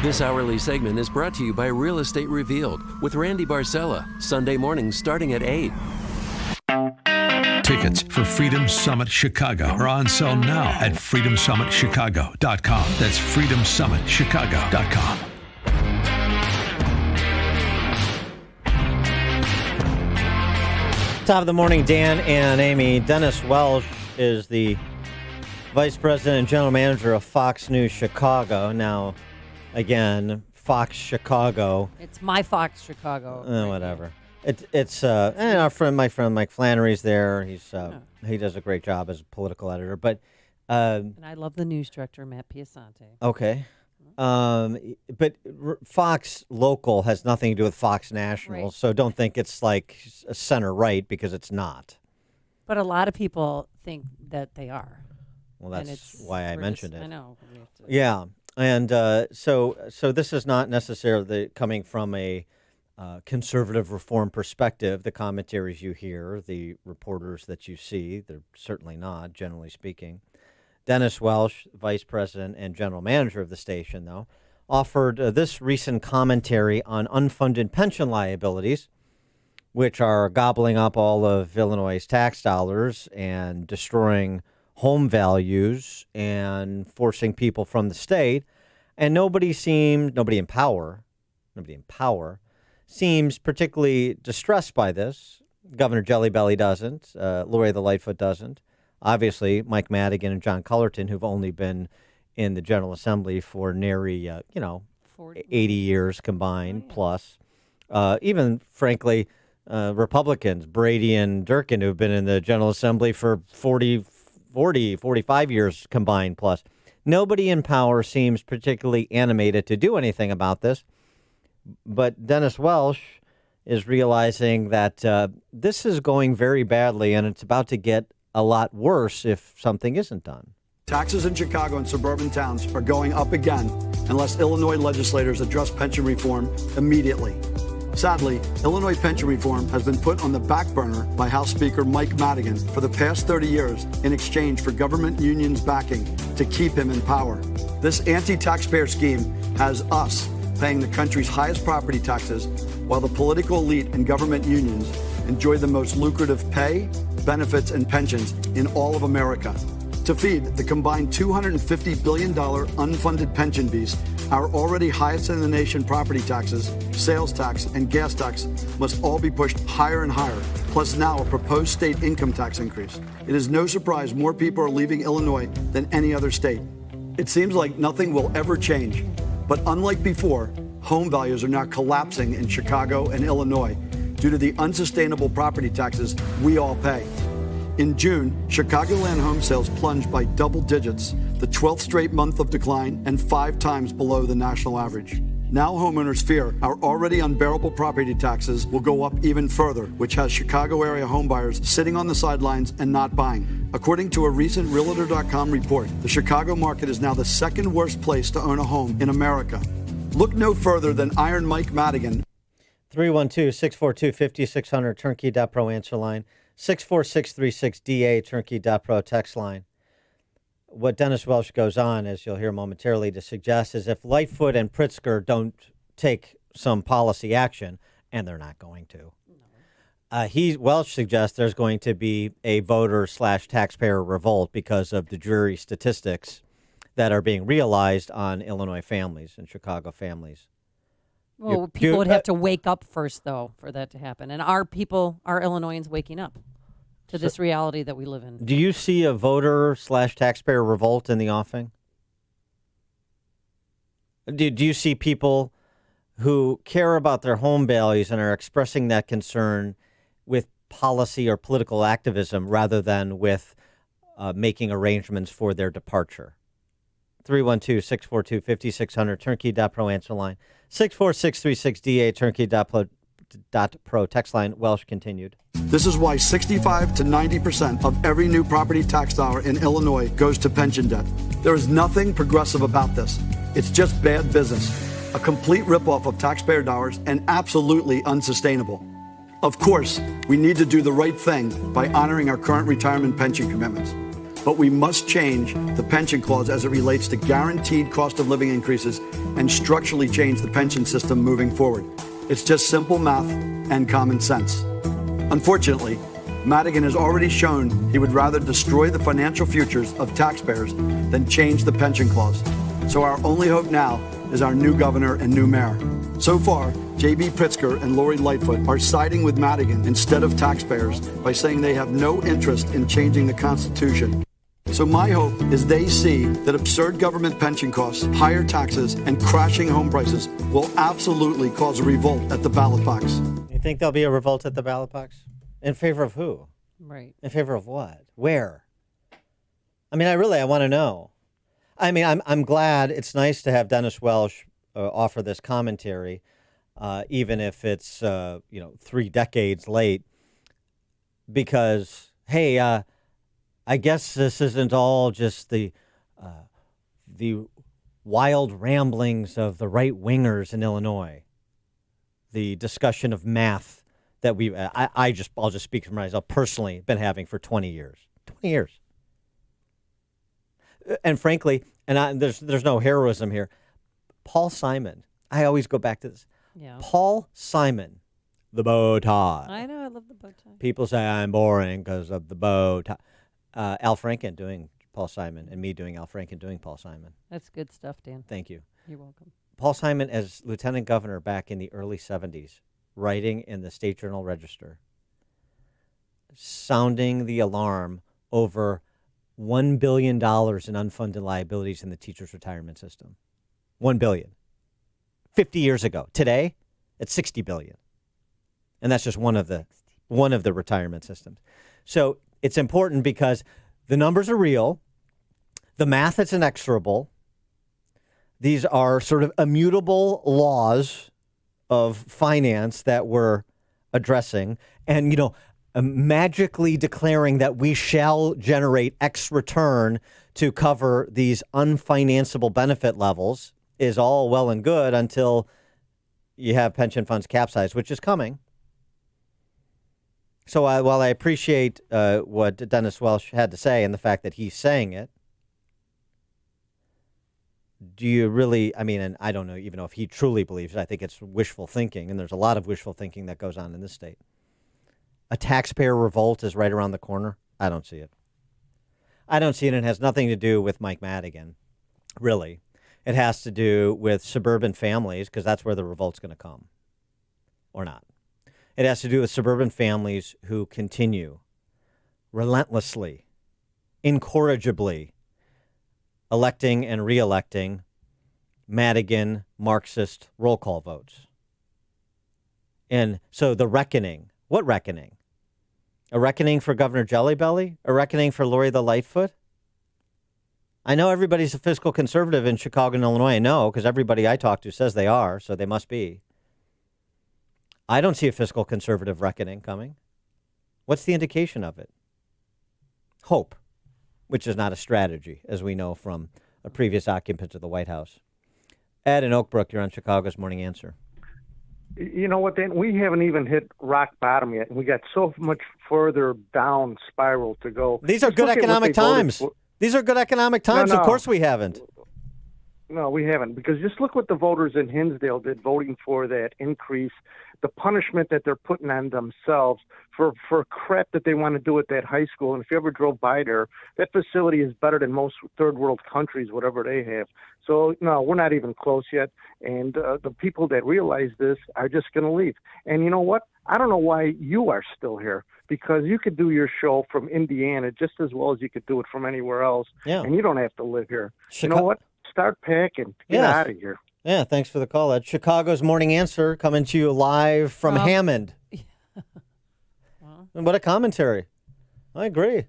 This hourly segment is brought to you by Real Estate Revealed with Randy Barcella, Sunday mornings starting at 8. Tickets for Freedom Summit Chicago are on sale now at freedomsummitchicago.com. That's freedomsummitchicago.com. Top of the morning, Dan and Amy. Dennis Welsh is the Vice President and General Manager of Fox News Chicago. Now, again, Fox Chicago. It's my Fox Chicago. Whatever. It's and my friend Mike Flannery's there. He does a great job as a political editor. But and I love the news director, Matt Piasante. Okay. But Fox Local has nothing to do with Fox National, Right. So don't think it's like center right, because it's not. But a lot of people think that they are. Well, that's why I mentioned it. I know. Yeah, and so this is not necessarily coming from a conservative reform perspective. The commentaries you hear, the reporters that you see, they're certainly not, generally speaking. Dennis Welsh, Vice President and General Manager of the station, though, offered this recent commentary on unfunded pension liabilities, which are gobbling up all of Illinois' tax dollars and destroying home values and forcing people from the state. And nobody in power seems particularly distressed by this. Governor Jellybelly doesn't. Lori the Lightfoot doesn't. Obviously, Mike Madigan and John Cullerton, who've only been in the General Assembly for nary, 80 years combined plus. Even, frankly, Republicans, Brady and Durkin, who've been in the General Assembly for 45 years combined plus. Nobody in power seems particularly animated to do anything about this. But Dennis Welsh is realizing that this is going very badly, and it's about to get a lot worse if something isn't done. Taxes in Chicago and suburban towns are going up again unless Illinois legislators address pension reform immediately. Sadly, Illinois pension reform has been put on the back burner by House Speaker Mike Madigan for the past 30 years in exchange for government unions backing to keep him in power. This anti-taxpayer scheme has us paying the country's highest property taxes while the political elite and government unions enjoy the most lucrative pay, benefits, and pensions in all of America. To feed the combined $250 billion unfunded pension beast, our already highest in the nation property taxes, sales tax, and gas tax must all be pushed higher and higher, plus now a proposed state income tax increase. It is no surprise more people are leaving Illinois than any other state. It seems like nothing will ever change, but unlike before, home values are now collapsing in Chicago and Illinois due to the unsustainable property taxes we all pay. In June, Chicagoland home sales plunged by double digits, the 12th straight month of decline and 5 times below the national average. Now homeowners fear our already unbearable property taxes will go up even further, which has Chicago area homebuyers sitting on the sidelines and not buying. According to a recent Realtor.com report, the Chicago market is now the second worst place to own a home in America. Look no further than Iron Mike Madigan. 312-642-5600, turnkey.pro answer line. 64636DA, turnkey.pro text line. What Dennis Welsh goes on, as you'll hear momentarily, to suggest is if Lightfoot and Pritzker don't take some policy action, and they're not going to, Welsh suggests there's going to be a voter/taxpayer revolt because of the dreary statistics that are being realized on Illinois families and Chicago families. Well, people would have to wake up first, though, for that to happen. And are Illinoisans waking up to this reality that we live in? Do you see a voter/taxpayer revolt in the offing? Do you see people who care about their home values and are expressing that concern with policy or political activism rather than with making arrangements for their departure? 312-642-5600, turnkey.pro answer line. 64636DA, turnkey.pro text line. Welsh continued. This is why 65 to 90% of every new property tax dollar in Illinois goes to pension debt. There is nothing progressive about this. It's just bad business, a complete ripoff of taxpayer dollars, and absolutely unsustainable. Of course, we need to do the right thing by honoring our current retirement pension commitments. But we must change the pension clause as it relates to guaranteed cost of living increases and structurally change the pension system moving forward. It's just simple math and common sense. Unfortunately, Madigan has already shown he would rather destroy the financial futures of taxpayers than change the pension clause. So our only hope now is our new governor and new mayor. So far, J.B. Pritzker and Lori Lightfoot are siding with Madigan instead of taxpayers by saying they have no interest in changing the Constitution. So my hope is they see that absurd government pension costs, higher taxes, and crashing home prices will absolutely cause a revolt at the ballot box. You think there'll be a revolt at the ballot box? In favor of who? Right. In favor of what? Where? I mean, I want to know. I mean, I'm glad. It's nice to have Dennis Welsh offer this commentary, even if it's 3 decades late. Because hey, I guess this isn't all just the wild ramblings of the right wingers in Illinois. The discussion of math that I'll just speak for myself personally, been having for 20 years. 20 years. And frankly, there's no heroism here. Paul Simon, I always go back to this. Yeah. Paul Simon, the bow tie. I know, I love the bow tie. People say I'm boring because of the bow tie. Al Franken doing Paul Simon and me doing Al Franken doing Paul Simon. That's good stuff, Dan. Thank you. You're welcome. Paul Simon as lieutenant governor back in the early 70s, writing in the State Journal Register, sounding the alarm over $1 billion in unfunded liabilities in the teachers' retirement system. $1 billion. 50 years ago. Today, it's $60 billion. And that's just one of the retirement systems. So it's important because the numbers are real. The math is inexorable. These are sort of immutable laws of finance that we're addressing. And, magically declaring that we shall generate X return to cover these unfinanceable benefit levels is all well and good until you have pension funds capsize, which is coming. So while I appreciate what Dennis Welsh had to say and the fact that he's saying it, do you really, and I don't know even know if he truly believes it. I think it's wishful thinking, and there's a lot of wishful thinking that goes on in this state. A taxpayer revolt is right around the corner. I don't see it. I don't see it, and it has nothing to do with Mike Madigan, really. It has to do with suburban families, because that's where the revolt's going to come, or not. It has to do with suburban families who continue relentlessly, incorrigibly, electing and re-electing Madigan Marxist roll call votes. And so the reckoning, what reckoning? A reckoning for Governor Jellybelly? A reckoning for Lori the Lightfoot? I know everybody's a fiscal conservative in Chicago and Illinois. I know, because everybody I talk to says they are, so they must be. I don't see a fiscal conservative reckoning coming. What's the indication of it? Hope, which is not a strategy, as we know from a previous occupant of the White House. Ed in Oak Brook, you're on Chicago's Morning Answer. You know what, Dan? We haven't even hit rock bottom yet, and we got so much further down spiral to go. These are good economic times. These are good economic times. No. Of course we haven't. No, we haven't, because just look what the voters in Hinsdale did voting for that increase, the punishment that they're putting on themselves for crap that they want to do at that high school. And if you ever drove by there, that facility is better than most third world countries, whatever they have. So, no, we're not even close yet. And the people that realize this are just going to leave. And you know what? I don't know why you are still here, because you could do your show from Indiana just as well as you could do it from anywhere else. Yeah. And you don't have to live here. You know what? Start packing. Get out of here. Yeah, thanks for the call, Ed. Chicago's Morning Answer coming to you live from Hammond. What a commentary. I agree.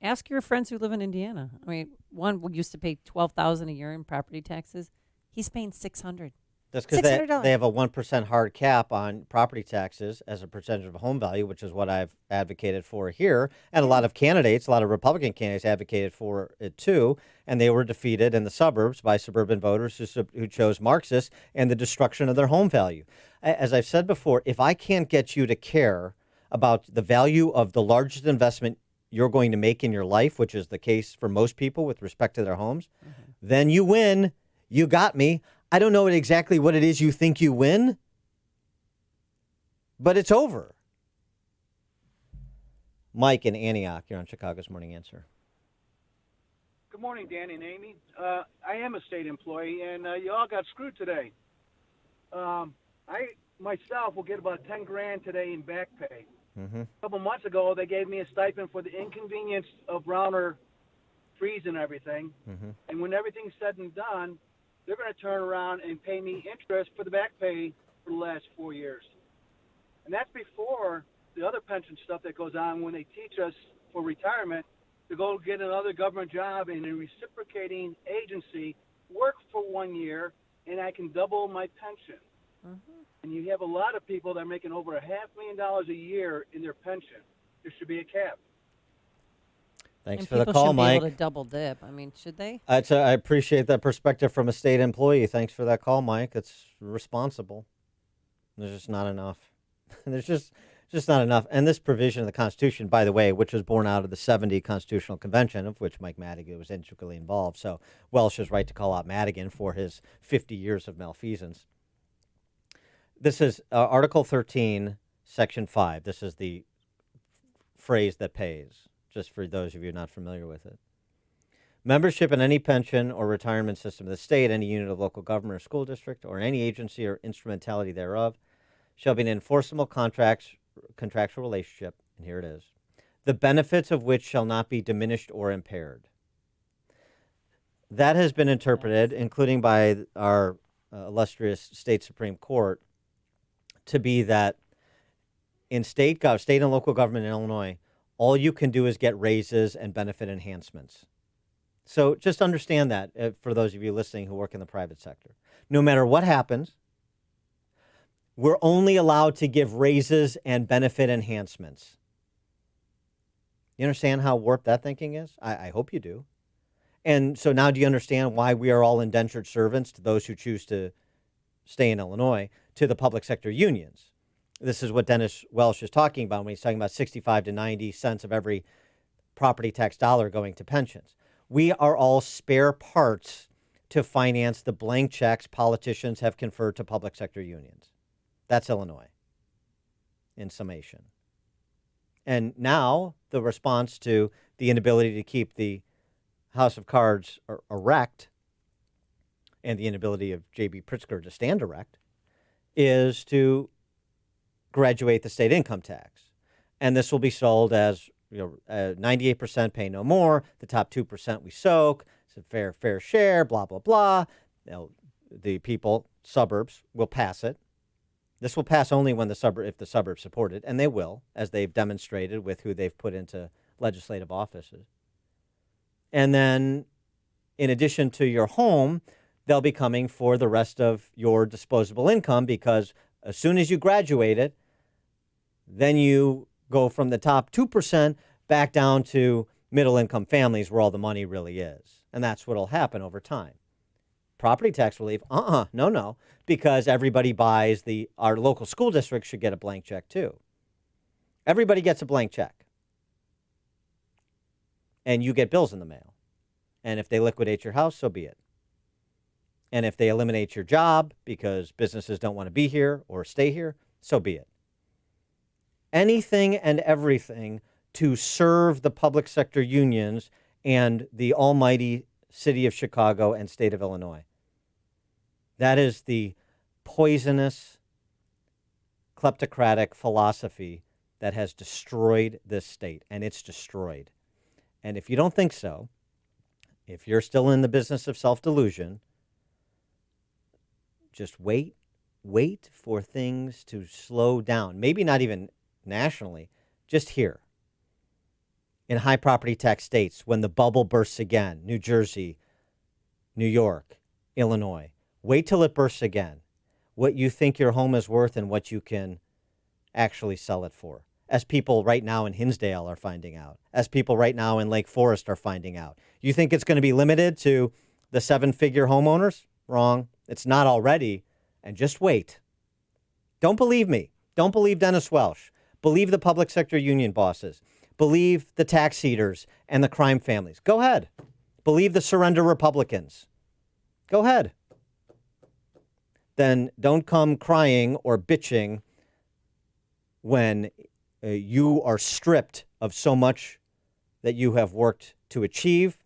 Ask your friends who live in Indiana. I mean, one used to pay $12,000 a year in property taxes. He's paying $600. That's because they have a 1% hard cap on property taxes as a percentage of home value, which is what I've advocated for here. And a lot of Republican candidates advocated for it too. And they were defeated in the suburbs by suburban voters who chose Marxists and the destruction of their home value. As I've said before, if I can't get you to care about the value of the largest investment you're going to make in your life, which is the case for most people with respect to their homes, then you win. You got me. I don't know exactly what it is you think you win, but it's over. Mike in Antioch, you're on Chicago's Morning Answer. Good morning, Danny and Amy. I am a state employee, and you all got screwed today. I myself will get about 10 grand today in back pay. A couple months ago, they gave me a stipend for the inconvenience of Browner freeze and everything. And when everything's said and done, they're going to turn around and pay me interest for the back pay for the last 4 years. And that's before the other pension stuff that goes on when they teach us for retirement to go get another government job in a reciprocating agency, work for 1 year, and I can double my pension. And you have a lot of people that are making over $500,000 a year in their pension. There should be a cap. Thanks for the call, People Mike. should be able to double dip. I mean, should they? I appreciate that perspective from a state employee. Thanks for that call, Mike. It's responsible. There's just not enough. There's just not enough. And this provision of the Constitution, by the way, which was born out of the 70 Constitutional Convention, of which Mike Madigan was integrally involved. So Welsh is right to call out Madigan for his 50 years of malfeasance. This is Article 13, Section 5. This is the phrase that pays, just for those of you not familiar with it. Membership in any pension or retirement system of the state, any unit of local government or school district, or any agency or instrumentality thereof, shall be an enforceable contractual relationship, and here it is, the benefits of which shall not be diminished or impaired. That has been interpreted, including by our illustrious state Supreme Court, to be that in state and local government in Illinois, all you can do is get raises and benefit enhancements. So just understand that for those of you listening who work in the private sector. No matter what happens, we're only allowed to give raises and benefit enhancements. You understand how warped that thinking is? I hope you do. And so now do you understand why we are all indentured servants to those who choose to stay in Illinois, to the public sector unions? This is what Dennis Welsh is talking about when he's talking about 65 to 90 cents of every property tax dollar going to pensions. We are all spare parts to finance the blank checks politicians have conferred to public sector unions. That's Illinois, in summation. And now the response to the inability to keep the House of Cards erect and the inability of J.B. Pritzker to stand erect is to graduate the state income tax. And this will be sold as 98% pay no more, the top 2% we soak, it's a fair share, blah, blah, blah. Now, the people, suburbs, will pass it. This will pass only when if the suburbs support it, and they will, as they've demonstrated with who they've put into legislative offices. And then, in addition to your home, they'll be coming for the rest of your disposable income, because as soon as you graduate it, then you go from the top 2% back down to middle-income families where all the money really is. And that's what will happen over time. Property tax relief, no, because everybody buys our local school district should get a blank check too. Everybody gets a blank check. And you get bills in the mail. And if they liquidate your house, so be it. And if they eliminate your job because businesses don't want to be here or stay here, so be it. Anything and everything to serve the public sector unions and the almighty city of Chicago and state of Illinois. That is the poisonous, kleptocratic philosophy that has destroyed this state, and it's destroyed. And if you don't think so, if you're still in the business of self-delusion, just wait for things to slow down. Maybe not even nationally, just here. In high property tax states, when the bubble bursts again, New Jersey, New York, Illinois, wait till it bursts again. What you think your home is worth and what you can actually sell it for. As people right now in Hinsdale are finding out. As people right now in Lake Forest are finding out. You think it's going to be limited to the 7-figure homeowners? Wrong. It's not already. And just wait. Don't believe me. Don't believe Dennis Welsh. Believe the public sector union bosses. Believe the tax eaters and the crime families. Go ahead. Believe the surrender Republicans. Go ahead. Then don't come crying or bitching when you are stripped of so much that you have worked to achieve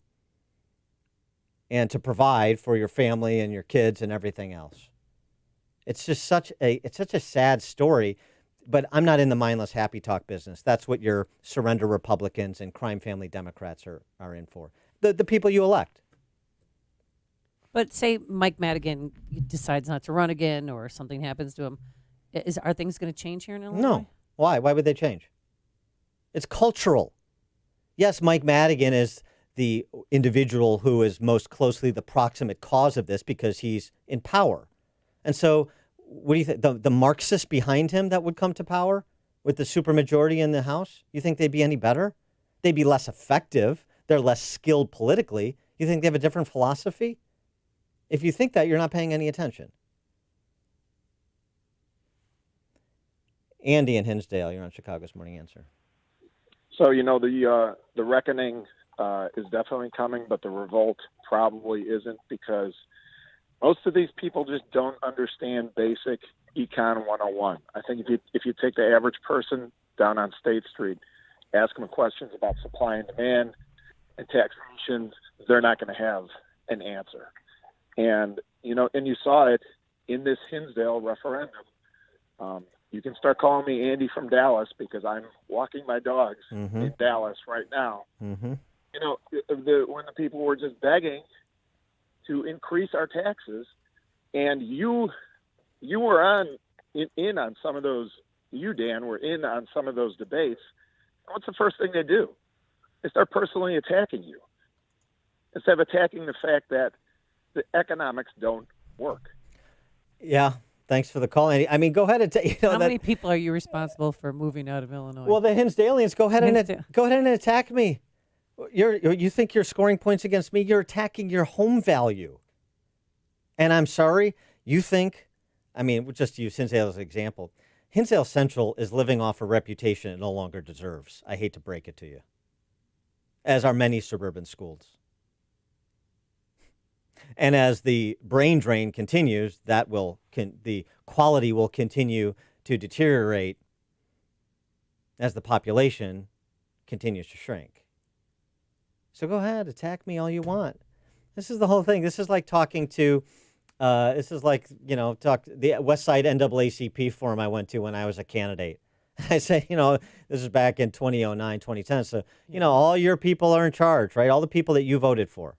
and to provide for your family and your kids and everything else. It's just such a sad story, but I'm not in the mindless happy talk business. That's what your surrender Republicans and crime family Democrats are in for. The people you elect. But say Mike Madigan decides not to run again, or something happens to him, are things going to change here in Illinois? No. Why? Why would they change? It's cultural. Yes, Mike Madigan is the individual who is most closely the proximate cause of this because he's in power. And so what do you think? The Marxists behind him that would come to power with the supermajority in the House, you think they'd be any better? They'd be less effective. They're less skilled politically. You think they have a different philosophy? If you think that, you're not paying any attention. Andy in Hinsdale, you're on Chicago's Morning Answer. So, the reckoning is definitely coming, but the revolt probably isn't, because most of these people just don't understand basic Econ 101. I think if you take the average person down on State Street, ask them questions about supply and demand and taxation, they're not going to have an answer. And you saw it in this Hinsdale referendum. You can start calling me Andy from Dallas because I'm walking my dogs in Dallas right now. Mm-hmm. When the people were just begging to increase our taxes, and you were in on some of those. You, Dan, were in on some of those debates. What's the first thing they do? They start personally attacking you instead of attacking the fact that the economics don't work. Yeah. Thanks for the call, Andy. I mean, go ahead and how many people are you responsible for moving out of Illinois? Well, the Hinsdalians, go ahead and attack me. You think you're scoring points against me? You're attacking your home value. And I'm sorry, you think, just to use Hinsdale as an example, Hinsdale Central is living off a reputation it no longer deserves. I hate to break it to you. As are many suburban schools. And as the brain drain continues, the quality will continue to deteriorate as the population continues to shrink. So go ahead, attack me all you want. This is the whole thing. This is like talking to, the West Side NAACP forum I went to when I was a candidate. I say, this is back in 2009, 2010. So, all your people are in charge, right? All the people that you voted for.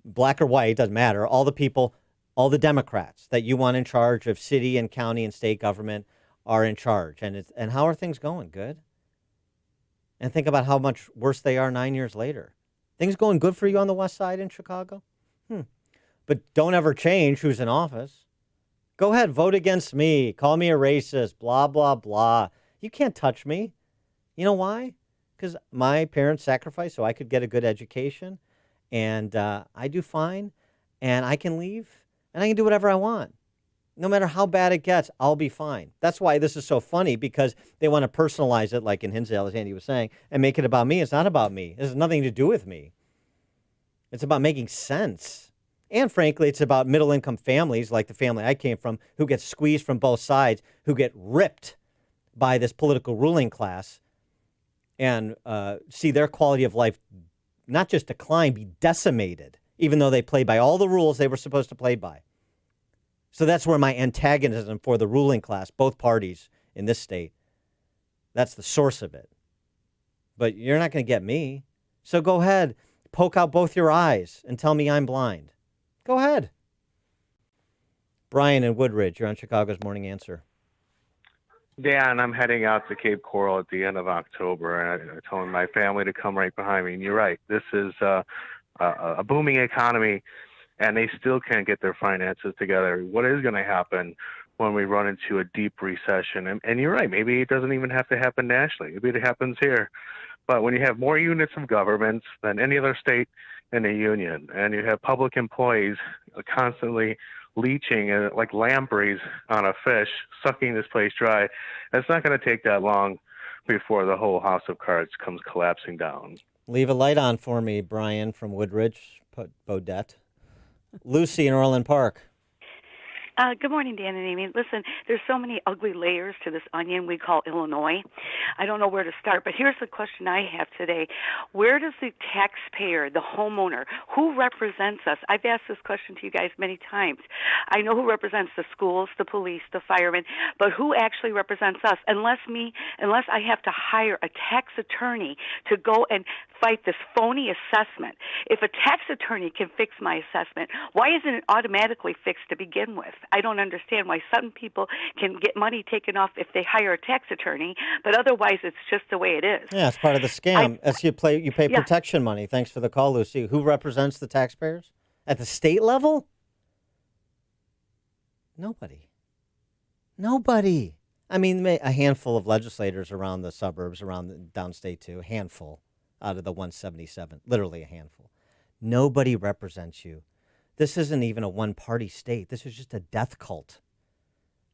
Black or white, doesn't matter. All the people, all the Democrats that you want in charge of city and county and state government are in charge. And how are things going? Good. And think about how much worse they are 9 years later. Things going good for you on the West Side in Chicago? But don't ever change who's in office. Go ahead, vote against me. Call me a racist, blah, blah, blah. You can't touch me. You know why? Because my parents sacrificed so I could get a good education. And I do fine, and I can leave, and I can do whatever I want. No matter how bad it gets, I'll be fine. That's why this is so funny, because they want to personalize it, like in Hinsdale, as Andy was saying, and make it about me. It's not about me. It has nothing to do with me. It's about making sense. And frankly, it's about middle-income families, like the family I came from, who get squeezed from both sides, who get ripped by this political ruling class, and see their quality of life not just decline, be decimated, even though they play by all the rules they were supposed to play by. So that's where my antagonism for the ruling class, both parties in this state, that's the source of it. But you're not going to get me. So go ahead, poke out both your eyes and tell me I'm blind. Go ahead. Brian in Woodridge, you're on Chicago's Morning Answer. Dan, I'm heading out to Cape Coral at the end of October, and I told my family to come right behind me. And you're right, this is a booming economy, and they still can't get their finances together. What is going to happen when we run into a deep recession? And you're right, maybe it doesn't even have to happen nationally. Maybe it happens here. But when you have more units of government than any other state in the union, and you have public employees constantly leeching like lampreys on a fish, sucking this place dry, it's not going to take that long before the whole house of cards comes collapsing down. Leave a light on for me, Brian from Woodridge, Bodette. Lucy in Orland Park. Good morning, Dan and Amy. Listen, there's so many ugly layers to this onion we call Illinois. I don't know where to start, but here's the question I have today. Where does the taxpayer, the homeowner, who represents us? I've asked this question to you guys many times. I know who represents the schools, the police, the firemen, but who actually represents us? Unless I have to hire a tax attorney to go and fight this phony assessment. If a tax attorney can fix my assessment, why isn't it automatically fixed to begin with? I don't understand why some people can get money taken off if they hire a tax attorney, but otherwise it's just the way it is. Yeah, it's part of the scam. As you pay protection money. Thanks for the call, Lucy. Who represents the taxpayers? At the state level? Nobody. I mean, a handful of legislators around the suburbs, around the downstate too, a handful out of the 177, literally a handful. Nobody represents you. This isn't even a one-party state. This is just a death cult.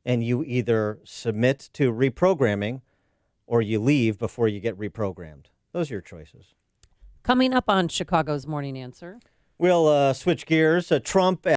And you either submit to reprogramming or you leave before you get reprogrammed. Those are your choices. Coming up on Chicago's Morning Answer. We'll switch gears. Trump